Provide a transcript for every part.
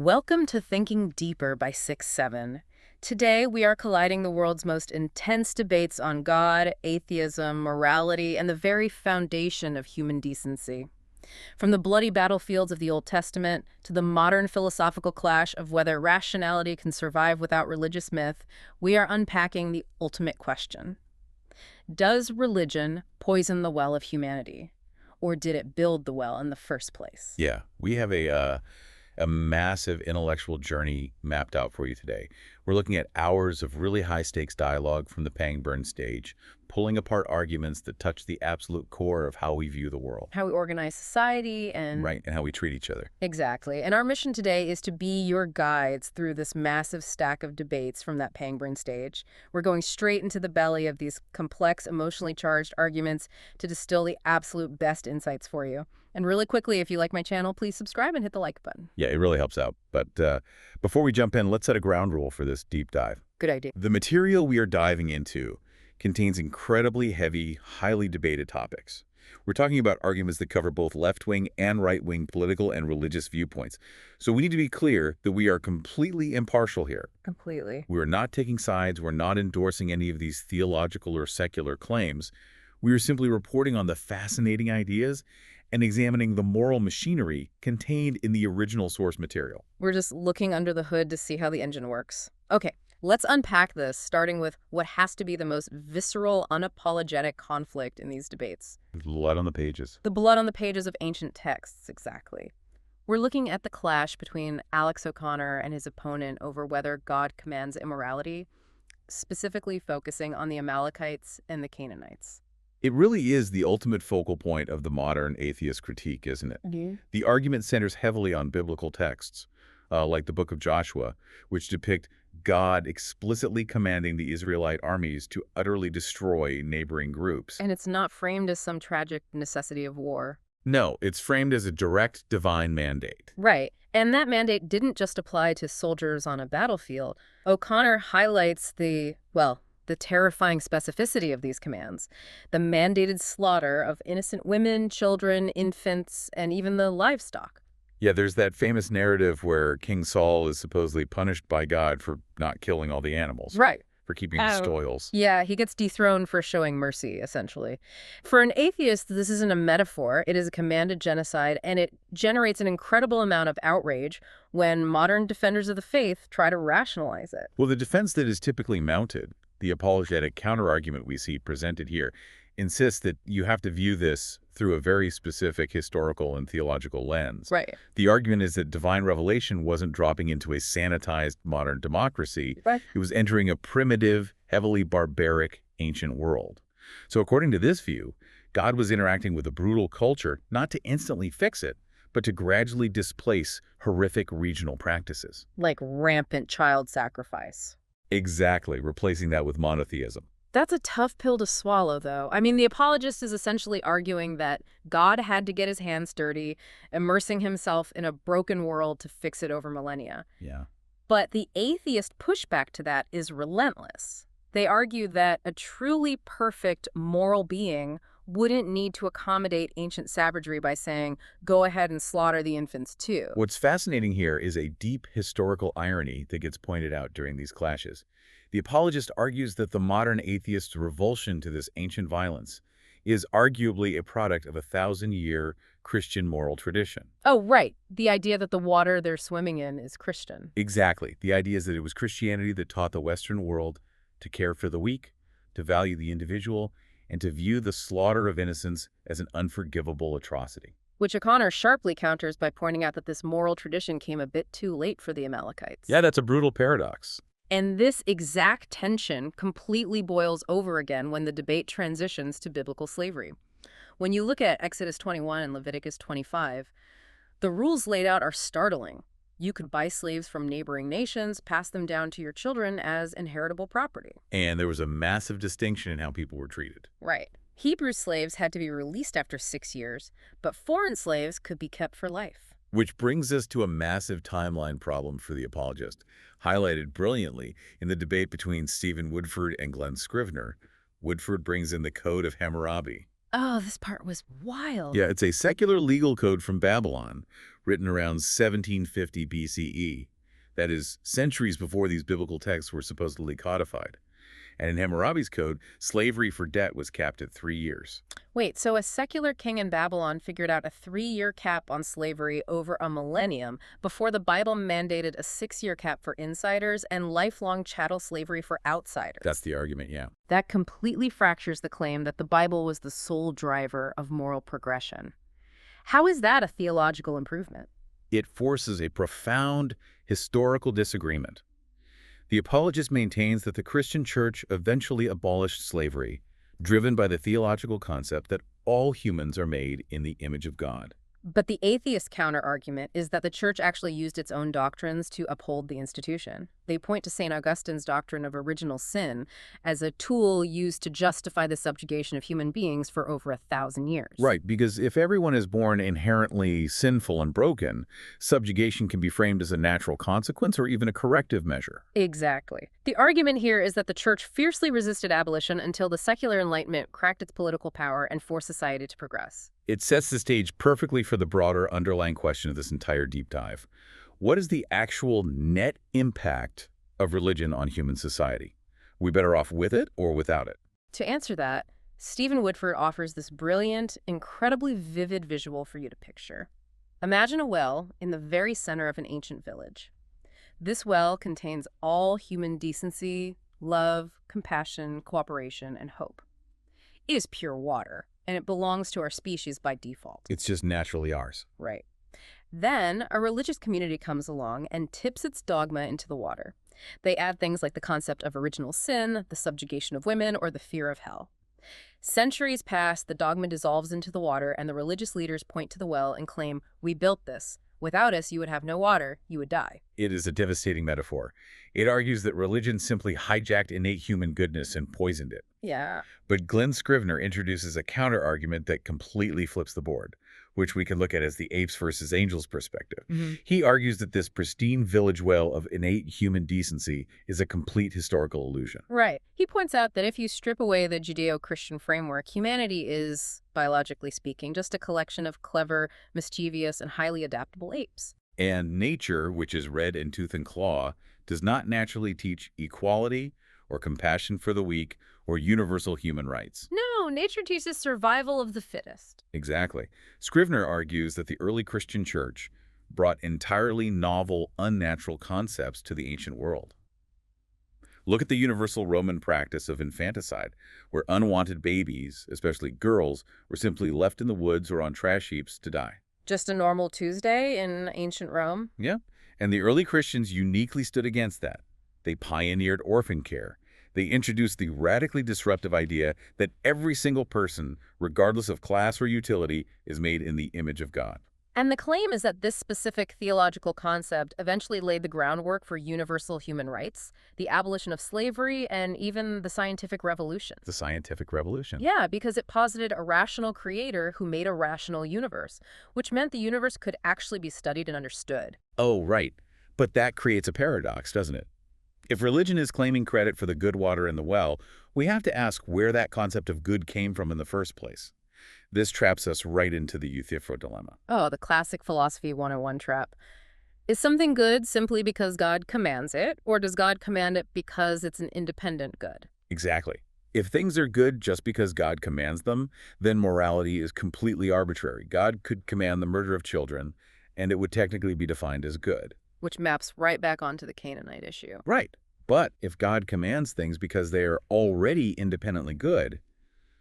Welcome to Thinking Deeper by 6-7. Today, we are colliding the world's most intense debates on God, atheism, morality, and the very foundation of human decency. From the bloody battlefields of the Old Testament to the modern philosophical clash of whether rationality can survive without religious myth, we are unpacking the ultimate question. Does religion poison the well of humanity? Or did it build the well in the first place? Yeah, we have a massive intellectual journey mapped out for you today. We're looking at hours of really high-stakes dialogue from the Pangburn stage, pulling apart arguments that touch the absolute core of how we view the world. How we organize society and... Right, and how we treat each other. Exactly. And our mission today is to be your guides through this massive stack of debates from that Pangburn stage. We're going straight into the belly of these complex, emotionally charged arguments to distill the absolute best insights for you. And really quickly, if you like my channel, please subscribe and hit the like button. Yeah, it really helps out. But before we jump in, let's set a ground rule for this deep dive. Good idea. The material we are diving into contains incredibly heavy, highly debated topics. We're talking about arguments that cover both left-wing and right-wing political and religious viewpoints. So we need to be clear that we are completely impartial here. Completely. We are not taking sides. We're not endorsing any of these theological or secular claims. We are simply reporting on the fascinating ideas and examining the moral machinery contained in the original source material. We're just looking under the hood to see how the engine works. Okay, let's unpack this, starting with what has to be the most visceral, unapologetic conflict in these debates. Blood on the pages. The blood on the pages of ancient texts, exactly. We're looking at the clash between Alex O'Connor and his opponent over whether God commands immorality, specifically focusing on the Amalekites and the Canaanites. It really is the ultimate focal point of the modern atheist critique, isn't it? Mm-hmm. The argument centers heavily on biblical texts, like the book of Joshua, which depict God explicitly commanding the Israelite armies to utterly destroy neighboring groups. And it's not framed as some tragic necessity of war. No, it's framed as a direct divine mandate. Right. And that mandate didn't just apply to soldiers on a battlefield. O'Connor highlights the terrifying specificity of these commands, the mandated slaughter of innocent women, children, infants, and even the livestock. Yeah, there's that famous narrative where King Saul is supposedly punished by God for not killing all the animals. Right. For keeping the spoils. Yeah, he gets dethroned for showing mercy, essentially. For an atheist, this isn't a metaphor. It is a commanded genocide, and it generates an incredible amount of outrage when modern defenders of the faith try to rationalize it. Well, the defense that is typically mounted, the apologetic counterargument we see presented here, insists that you have to view this through a very specific historical and theological lens. Right. The argument is that divine revelation wasn't dropping into a sanitized modern democracy. Right. It was entering a primitive, heavily barbaric, ancient world. So according to this view, God was interacting with a brutal culture not to instantly fix it, but to gradually displace horrific regional practices. Like rampant child sacrifice. Exactly, replacing that with monotheism. That's a tough pill to swallow, though. I mean, the apologist is essentially arguing that God had to get his hands dirty, immersing himself in a broken world to fix it over millennia. Yeah. But the atheist pushback to that is relentless. They argue that a truly perfect moral being wouldn't need to accommodate ancient savagery by saying, go ahead and slaughter the infants too. What's fascinating here is a deep historical irony that gets pointed out during these clashes. The apologist argues that the modern atheist's revulsion to this ancient violence is arguably a product of a 1,000-year Christian moral tradition. Oh, right. The idea that the water they're swimming in is Christian. Exactly. The idea is that it was Christianity that taught the Western world to care for the weak, to value the individual, and to view the slaughter of innocents as an unforgivable atrocity. Which O'Connor sharply counters by pointing out that this moral tradition came a bit too late for the Amalekites. Yeah, that's a brutal paradox. And this exact tension completely boils over again when the debate transitions to biblical slavery. When you look at Exodus 21 and Leviticus 25, the rules laid out are startling. You could buy slaves from neighboring nations, pass them down to your children as inheritable property. And there was a massive distinction in how people were treated. Right. Hebrew slaves had to be released after 6 years, but foreign slaves could be kept for life. Which brings us to a massive timeline problem for the apologist, highlighted brilliantly in the debate between Stephen Woodford and Glenn Scrivener. Woodford brings in the Code of Hammurabi. Oh, this part was wild. Yeah, it's a secular legal code from Babylon, written around 1750 BCE. That is, centuries before these biblical texts were supposedly codified. And in Hammurabi's code, slavery for debt was capped at 3 years. Wait, so a secular king in Babylon figured out a 3-year cap on slavery over a millennium before the Bible mandated a 6-year cap for insiders and lifelong chattel slavery for That's outsiders. the argument, yeah. That completely fractures the claim that the Bible was the sole driver of moral progression. How is that a theological improvement? It forces a profound historical disagreement. The apologist maintains that the Christian church eventually abolished slavery, driven by the theological concept that all humans are made in the image of God. But the atheist counter-argument is that the church actually used its own doctrines to uphold the institution. They point to St. Augustine's doctrine of original sin as a tool used to justify the subjugation of human beings for over 1,000 years. Right, because if everyone is born inherently sinful and broken, subjugation can be framed as a natural consequence or even a corrective measure. Exactly. The argument here is that the church fiercely resisted abolition until the secular Enlightenment cracked its political power and forced society to progress. It sets the stage perfectly for the broader underlying question of this entire deep dive. What is the actual net impact of religion on human society? Are we better off with it or without it? To answer that, Stephen Woodford offers this brilliant, incredibly vivid visual for you to picture. Imagine a well in the very center of an ancient village. This well contains all human decency, love, compassion, cooperation, and hope. It is pure water, and it belongs to our species by default. It's just naturally ours. Right. Then a religious community comes along and tips its dogma into the water. They add things like the concept of original sin, the subjugation of women, or the fear of hell. Centuries pass, the dogma dissolves into the water, and the religious leaders point to the well and claim, "We built this. Without us, you would have no water. You would die." It is a devastating metaphor. It argues that religion simply hijacked innate human goodness and poisoned it. Yeah. But Glenn Scrivener introduces a counter-argument that completely flips the board, which we can look at as the apes versus angels perspective. He argues that this pristine village well of innate human decency is a complete historical illusion. Right. He points out that if you strip away the Judeo-Christian framework, humanity is, biologically speaking, just a collection of clever, mischievous, and highly adaptable apes. And nature, which is red in tooth and claw, does not naturally teach equality or compassion for the weak or universal human rights. No, nature teaches survival of the fittest. Exactly. Scrivener argues that the early Christian church brought entirely novel, unnatural concepts to the ancient world. Look at the universal Roman practice of infanticide, where unwanted babies, especially girls, were simply left in the woods or on trash heaps to die. Just a normal Tuesday in ancient Rome? Yeah, and the early Christians uniquely stood against that. They pioneered orphan care. They introduced the radically disruptive idea that every single person, regardless of class or utility, is made in the image of God. And the claim is that this specific theological concept eventually laid the groundwork for universal human rights, the abolition of slavery, and even the scientific revolution. The scientific revolution. Yeah, because it posited a rational creator who made a rational universe, which meant the universe could actually be studied and understood. Oh, right. But that creates a paradox, doesn't it? If religion is claiming credit for the good water in the well, we have to ask where that concept of good came from in the first place. This traps us right into the Euthyphro dilemma. Oh, the classic philosophy 101 trap. Is something good simply because God commands it, or does God command it because it's an independent good? Exactly. If things are good just because God commands them, then morality is completely arbitrary. God could command the murder of children, and it would technically be defined as good. Which maps right back onto the Canaanite issue. Right. But if God commands things because they are already independently good,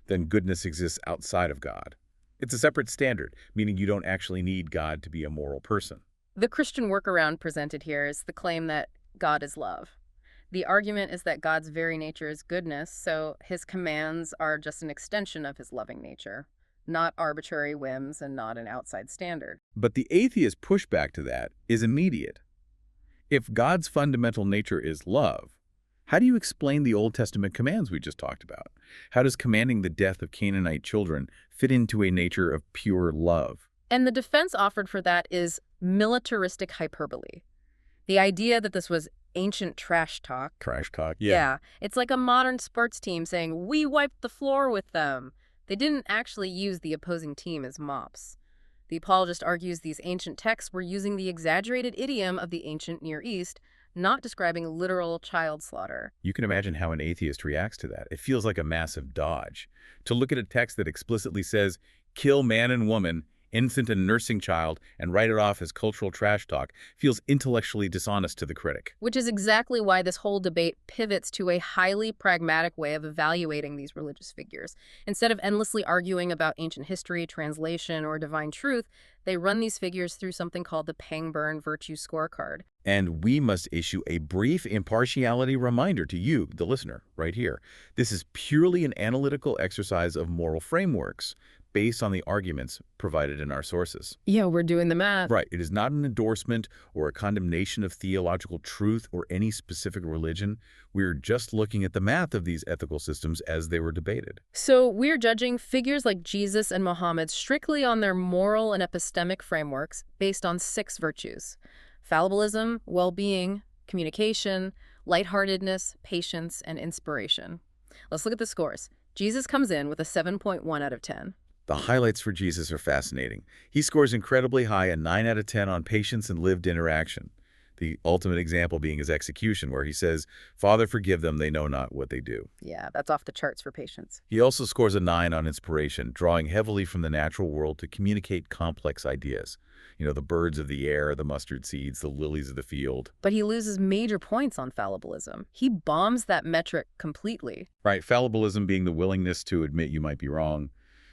then goodness exists outside of God. It's a separate standard, meaning you don't actually need God to be a moral person. The Christian workaround presented here is the claim that God is love. The argument is that God's very nature is goodness, so his commands are just an extension of his loving nature, not arbitrary whims and not an outside standard. But the atheist pushback to that is immediate. If God's fundamental nature is love, how do you explain the Old Testament commands we just talked about? How does commanding the death of Canaanite children fit into a nature of pure love? And the defense offered for that is militaristic hyperbole. The idea that this was ancient trash talk. Trash talk? Yeah. It's like a modern sports team saying, "We wiped the floor with them." They didn't actually use the opposing team as mops. The apologist argues these ancient texts were using the exaggerated idiom of the ancient Near East, not describing literal child slaughter. You can imagine how an atheist reacts to that. It feels like a massive dodge. To look at a text that explicitly says, kill man and woman, infant and nursing child, and write it off as cultural trash talk feels intellectually dishonest to the critic. Which is exactly why this whole debate pivots to a highly pragmatic way of evaluating these religious figures. Instead of endlessly arguing about ancient history, translation, or divine truth, they run these figures through something called the Pangburn Virtue Scorecard. And we must issue a brief impartiality reminder to you, the listener, right here. This is purely an analytical exercise of moral frameworks based on the arguments provided in our sources. Yeah, we're doing the math. Right. It is not an endorsement or a condemnation of theological truth or any specific religion. We're just looking at the math of these ethical systems as they were debated. So we're judging figures like Jesus and Muhammad strictly on their moral and epistemic frameworks based on 6 virtues: fallibilism, well-being, communication, lightheartedness, patience, and inspiration. Let's look at the scores. Jesus comes in with a 7.1 out of 10. The highlights for Jesus are fascinating. He scores incredibly high, a 9 out of 10 on patience and lived interaction. The ultimate example being his execution, where he says, "Father, forgive them, they know not what they do." Yeah, that's off the charts for patience. He also scores a 9 on inspiration, drawing heavily from the natural world to communicate complex ideas. You know, the birds of the air, the mustard seeds, the lilies of the field. But he loses major points on fallibilism. He bombs that metric completely. Right, fallibilism being the willingness to admit you might be wrong.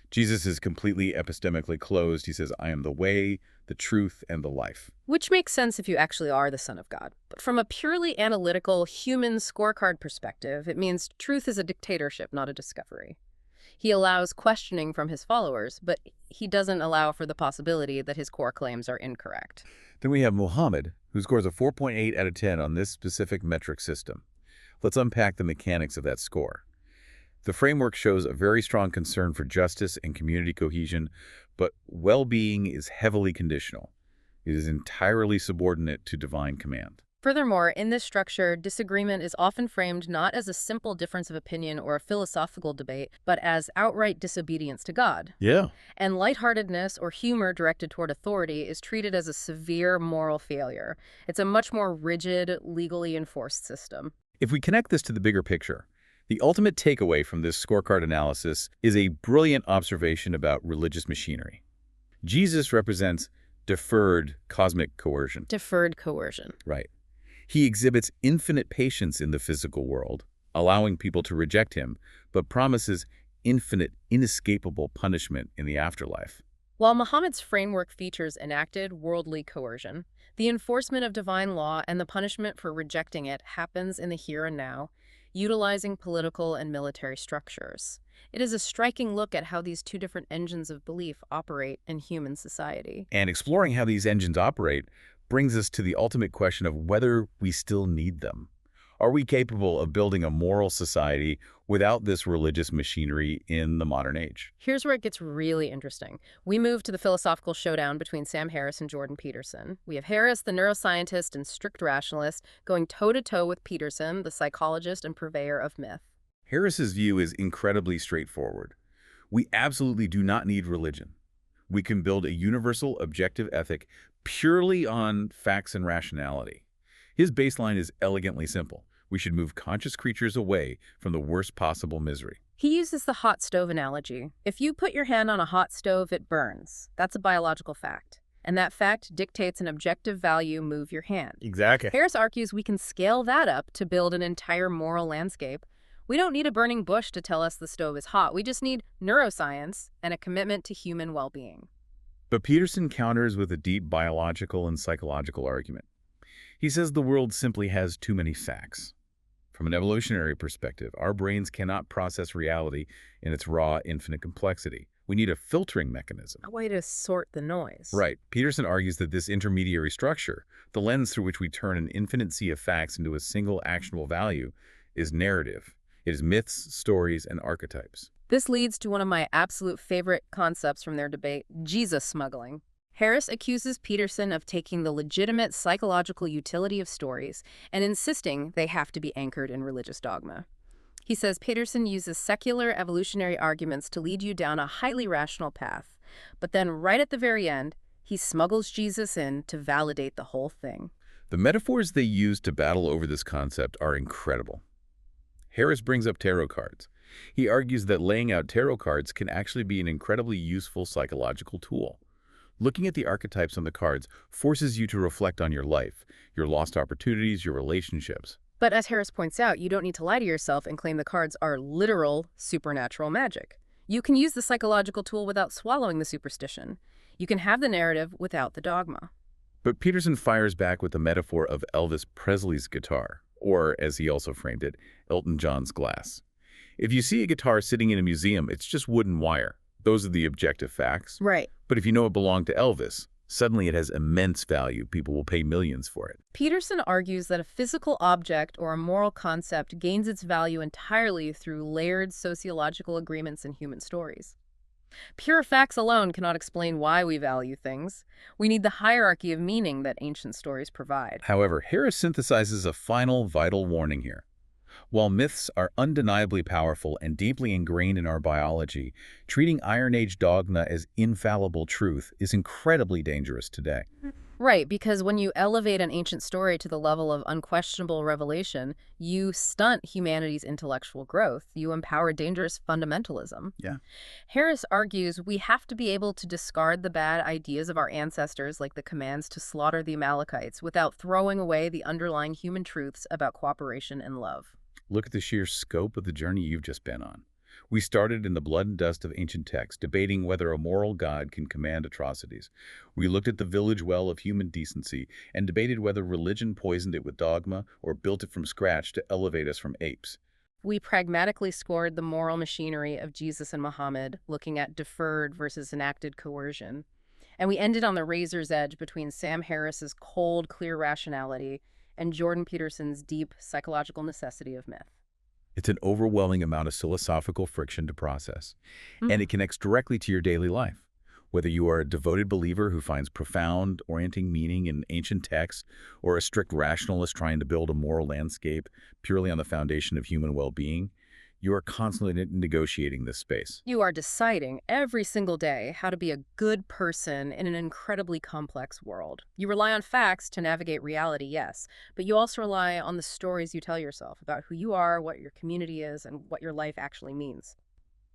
Jesus is completely epistemically closed. He says, "I am the way, the truth, and the life." Which makes sense if you actually are the Son of God. But from a purely analytical, human scorecard perspective, it means truth is a dictatorship, not a discovery. He allows questioning from his followers, but he doesn't allow for the possibility that his core claims are incorrect. Then we have Muhammad, who scores a 4.8 out of 10 on this specific metric system. Let's unpack the mechanics of that score. The framework shows a very strong concern for justice and community cohesion, but well-being is heavily conditional. It is entirely subordinate to divine command. Furthermore, in this structure, disagreement is often framed not as a simple difference of opinion or a philosophical debate, but as outright disobedience to God. Yeah. And lightheartedness or humor directed toward authority is treated as a severe moral failure. It's a much more rigid, legally enforced system. If we connect this to the bigger picture, the ultimate takeaway from this scorecard analysis is a brilliant observation about religious machinery. Jesus represents deferred cosmic coercion. Deferred coercion. Right. He exhibits infinite patience in the physical world, allowing people to reject him, but promises infinite, inescapable punishment in the afterlife. While Muhammad's framework features enacted worldly coercion, the enforcement of divine law and the punishment for rejecting it happens in the here and now, utilizing political and military structures. It is a striking look at how these two different engines of belief operate in human society. And exploring how these engines operate brings us to the ultimate question of whether we still need them. Are we capable of building a moral society without this religious machinery in the modern age? Here's where it gets really interesting. We move to the philosophical showdown between Sam Harris and Jordan Peterson. We have Harris, the neuroscientist and strict rationalist, going toe-to-toe with Peterson, the psychologist and purveyor of myth. Harris's view is incredibly straightforward. We absolutely do not need religion. We can build a universal objective ethic purely on facts and rationality. His baseline is elegantly simple. We should move conscious creatures away from the worst possible misery. He uses the hot stove analogy. If you put your hand on a hot stove, it burns. That's a biological fact. And that fact dictates an objective value, move your hand. Exactly. Harris argues we can scale that up to build an entire moral landscape. We don't need a burning bush to tell us the stove is hot. We just need neuroscience and a commitment to human well-being. But Peterson counters with a deep biological and psychological argument. He says the world simply has too many facts. From an evolutionary perspective, our brains cannot process reality in its raw, infinite complexity. We need a filtering mechanism. A way to sort the noise. Right. Peterson argues that this intermediary structure, the lens through which we turn an infinite sea of facts into a single actionable value, is narrative. It is myths, stories, and archetypes. This leads to one of my absolute favorite concepts from their debate, Jesus smuggling. Harris accuses Peterson of taking the legitimate psychological utility of stories and insisting they have to be anchored in religious dogma. He says Peterson uses secular evolutionary arguments to lead you down a highly rational path. But then, right at the very end, he smuggles Jesus in to validate the whole thing. The metaphors they use to battle over this concept are incredible. Harris brings up tarot cards. He argues that laying out tarot cards can actually be an incredibly useful psychological tool. Looking at the archetypes on the cards forces you to reflect on your life, your lost opportunities, your relationships. But as Harris points out, you don't need to lie to yourself and claim the cards are literal supernatural magic. You can use the psychological tool without swallowing the superstition. You can have the narrative without the dogma. But Peterson fires back with the metaphor of Elvis Presley's guitar, or, as he also framed it, Elton John's glass. If you see a guitar sitting in a museum, it's just wood and wire. Those are the objective facts. Right. But if you know it belonged to Elvis, suddenly it has immense value. People will pay millions for it. Peterson argues that a physical object or a moral concept gains its value entirely through layered sociological agreements in human stories. Pure facts alone cannot explain why we value things. We need the hierarchy of meaning that ancient stories provide. However, Harris synthesizes a final vital warning here. While myths are undeniably powerful and deeply ingrained in our biology, treating Iron Age dogma as infallible truth is incredibly dangerous today. Right, because when you elevate an ancient story to the level of unquestionable revelation, you stunt humanity's intellectual growth. You empower dangerous fundamentalism. Yeah. Harris argues we have to be able to discard the bad ideas of our ancestors, like the commands to slaughter the Amalekites, without throwing away the underlying human truths about cooperation and love. Look at the sheer scope of the journey you've just been on. We started in the blood and dust of ancient texts, debating whether a moral God can command atrocities. We looked at the village well of human decency and debated whether religion poisoned it with dogma or built it from scratch to elevate us from apes. We pragmatically scored the moral machinery of Jesus and Muhammad, looking at deferred versus enacted coercion. And we ended on the razor's edge between Sam Harris's cold, clear rationality and Jordan Peterson's deep psychological necessity of myth. It's an overwhelming amount of philosophical friction to process, and it connects directly to your daily life. Whether you are a devoted believer who finds profound, orienting meaning in ancient texts, or a strict rationalist trying to build a moral landscape purely on the foundation of human well-being, you are constantly negotiating this space. You are deciding every single day how to be a good person in an incredibly complex world. You rely on facts to navigate reality, yes, but you also rely on the stories you tell yourself about who you are, what your community is, and what your life actually means.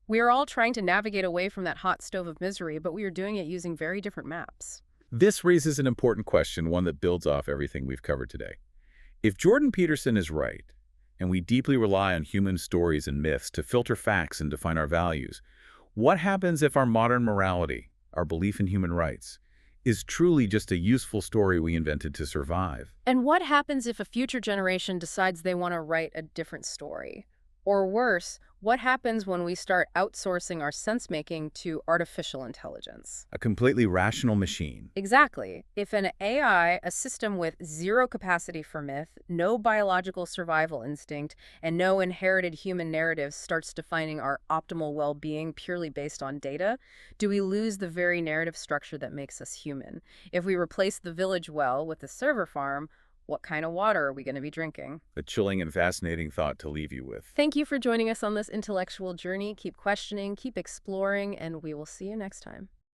We are all trying to navigate away from that hot stove of misery, but we are doing it using very different maps. This raises an important question, one that builds off everything we've covered today. If Jordan Peterson is right, and we deeply rely on human stories and myths to filter facts and define our values, what happens if our modern morality, our belief in human rights, is truly just a useful story we invented to survive? And what happens if a future generation decides they want to write a different story? Or worse, what happens when we start outsourcing our sense-making to artificial intelligence? A completely rational machine. Exactly. If an AI, a system with zero capacity for myth, no biological survival instinct, and no inherited human narratives starts defining our optimal well-being purely based on data, do we lose the very narrative structure that makes us human? If we replace the village well with the server farm, what kind of water are we going to be drinking? A chilling and fascinating thought to leave you with. Thank you for joining us on this intellectual journey. Keep questioning, keep exploring, and we will see you next time.